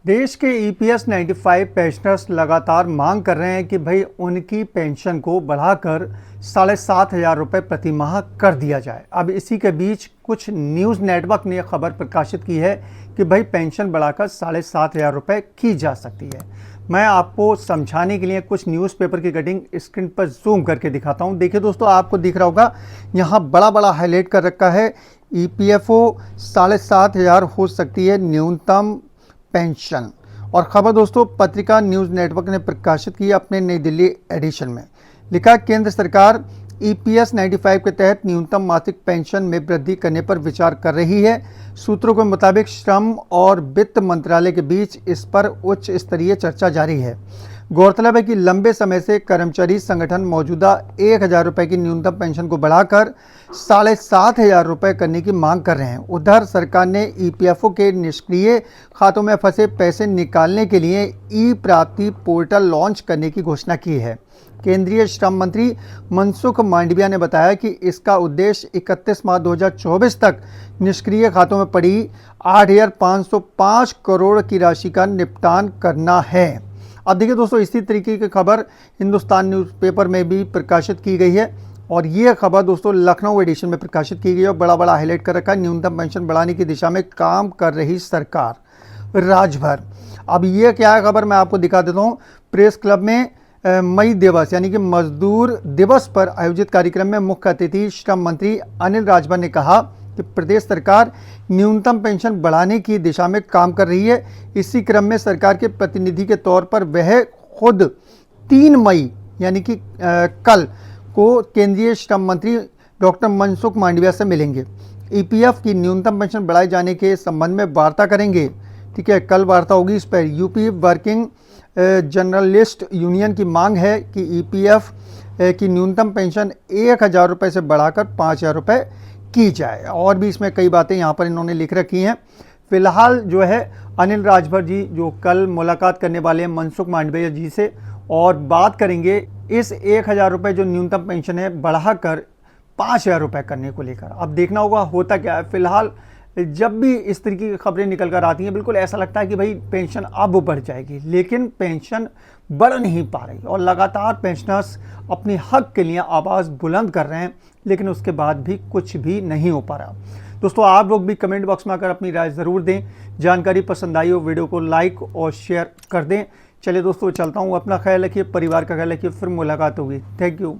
देश के EPS 95 pensioners लगातार मांग कर रहे हैं कि भाई उनकी पेंशन को बढ़ाकर 7,500 रुपये प्रति माह कर दिया जाए। अब इसी के बीच कुछ न्यूज़ नेटवर्क ने खबर प्रकाशित की है कि भाई पेंशन बढ़ाकर 7,500 रुपये की जा सकती है। मैं आपको समझाने के लिए कुछ न्यूज़पेपर की कटिंग स्क्रीन पर जूम करके दिखाता हूं। देखिए दोस्तों, आपको दिख रहा होगा यहाँ बड़ा बड़ा हाईलाइट कर रखा है। ईपीएफओ 7,500 हो सकती है न्यूनतम पेंशन। और खबर दोस्तों पत्रिका न्यूज़ नेटवर्क ने प्रकाशित की अपने नई दिल्ली एडिशन में। लिखा, केंद्र सरकार ईपीएस 95 के तहत न्यूनतम मासिक पेंशन में वृद्धि करने पर विचार कर रही है। सूत्रों के मुताबिक श्रम और वित्त मंत्रालय के बीच इस पर उच्च स्तरीय चर्चा जारी है। गौरतलब है कि लंबे समय से कर्मचारी संगठन मौजूदा 1,000 रुपये की न्यूनतम पेंशन को बढ़ाकर 7,500 रुपये करने की मांग कर रहे हैं। उधर सरकार ने ईपीएफओ के निष्क्रिय खातों में फंसे पैसे निकालने के लिए ई प्राप्ति पोर्टल लॉन्च करने की घोषणा की है। केंद्रीय श्रम मंत्री मनसुख मांडविया ने बताया कि इसका उद्देश्य 31 मार्च 2024 तक निष्क्रिय खातों में पड़ी 8,505 करोड़ की राशि का निपटान करना है। अब देखिए दोस्तों, इसी तरीके की खबर हिंदुस्तान न्यूज़पेपर में भी प्रकाशित की गई है और ये खबर दोस्तों लखनऊ एडिशन में प्रकाशित की गई है और बड़ा बड़ा हाईलाइट कर रखा है। न्यूनतम पेंशन बढ़ाने की दिशा में काम कर रही सरकार राजभर। अब ये क्या है खबर, मैं आपको दिखा देता हूँ। प्रेस क्लब में मई दिवस यानी कि मजदूर दिवस पर आयोजित कार्यक्रम में मुख्य अतिथि श्रम मंत्री अनिल राजभर ने कहा कि प्रदेश सरकार न्यूनतम पेंशन बढ़ाने की दिशा में काम कर रही है। इसी क्रम में सरकार के प्रतिनिधि के तौर पर वह खुद 3 मई यानी कि कल को केंद्रीय श्रम मंत्री डॉक्टर मनसुख मांडविया से मिलेंगे। ईपीएफ की न्यूनतम पेंशन बढ़ाए जाने के संबंध में वार्ता करेंगे। ठीक है, कल वार्ता होगी इस पर। यूपी वर्किंग जर्नलिस्ट यूनियन की मांग है कि ईपीएफ की न्यूनतम पेंशन 1,000 रुपये से बढ़ाकर 5,000 रुपये की जाए। और भी इसमें कई बातें यहाँ पर इन्होंने लिख रखी हैं। फिलहाल जो है अनिल राजभर जी जो कल मुलाकात करने वाले हैं मनसुख मांडविया जी से और बात करेंगे इस 1,000 रुपये जो न्यूनतम पेंशन है बढ़ाकर 5,000 रुपये करने को लेकर। अब देखना होगा होता क्या है। फिलहाल जब भी इस तरीके की खबरें निकल कर आती हैं बिल्कुल ऐसा लगता है कि भाई पेंशन अब बढ़ जाएगी, लेकिन पेंशन बढ़ नहीं पा रही और लगातार पेंशनर्स अपने हक के लिए आवाज़ बुलंद कर रहे हैं, लेकिन उसके बाद भी कुछ भी नहीं हो पा रहा। दोस्तों, आप लोग भी कमेंट बॉक्स में आकर अपनी राय ज़रूर दें। जानकारी पसंद आई हो वीडियो को लाइक और शेयर कर दें। चलिए दोस्तों, चलता हूँ। अपना ख्याल रखिए, परिवार का ख्याल रखिए। फिर मुलाकात होगी। Thank you.